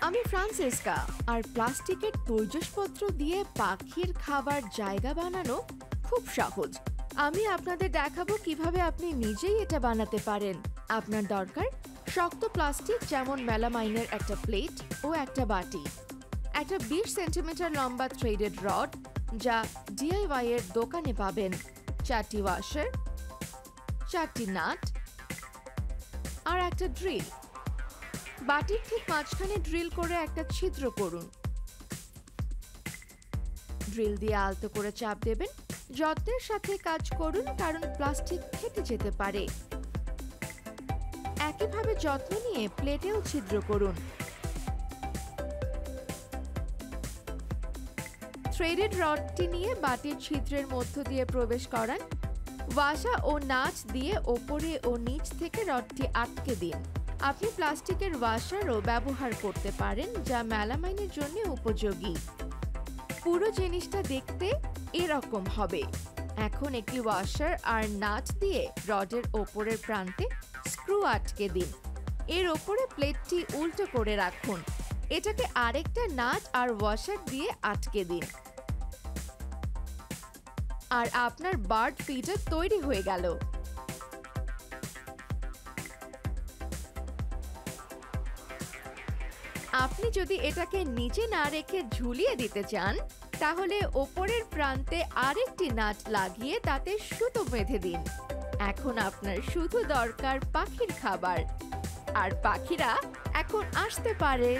আমি ফ্রান্সেসকা, আর প্লাস্টিকের তৈজসপত্র দিয়ে পাখির খাবার জায়গা বানানো খুব সহজ। আমি আপনাদের দেখাবো কিভাবে আপনি নিজেই এটা বানাতে পারেন। আপনার দরকার শক্ত প্লাস্টিক, যেমন মেলামাইনের একটা প্লেট ও একটা বাটি, একটা 20 সেন্টিমিটার লম্বা থ্রেডেড রড যা DIY এর দোকানে পাবেন, 4টি ওয়াশার, 4টি নাট আর একটা ড্রিল। বাটির ঠিক মাঝখানে ড্রিল করে একটা ছিদ্র করুন। ড্রিল দিয়ে আলতো করে চাপ দেবেন। যত্নের সাথে কাজ করুন, কারণ প্লাস্টিক ফেটে যেতে পারে। একইভাবে যত্ন নিয়ে প্লেটেও ছিদ্র করুন। থ্রেডেড রডটি নিয়ে বাটির ছিদ্রের মধ্য দিয়ে প্রবেশ করান। ওয়াসা ও নাচ দিয়ে ওপরে ও নিচ থেকে রডটি আটকে দিন। আপনি প্লাস্টিকের ওয়াশারও ব্যবহার করতে পারেন, যা মেলামাইনের জন্য উপযোগী। পুরো জিনিসটা দেখতে এরকম হবে। এখন একটি ওয়াশার আর নাট দিয়ে রডের ওপরের প্রান্তে স্ক্রু আটকে দিন। এর ওপরে প্লেটটি উল্টো করে রাখুন। এটাকে আরেকটা নাট আর ওয়াশার দিয়ে আটকে দিন। আর আপনার বার্ড ফিডার তৈরি হয়ে গেল। আপনি যদি এটাকে নিচে না রেখে ঝুলিয়ে দিতে চান, তাহলে ওপরের প্রান্তে আরেকটি নাট লাগিয়ে তাতে সুতো বেঁধে দিন। এখন আপনার শুধু দরকার পাখির খাবার, আর পাখিরা এখন আসতে পারে।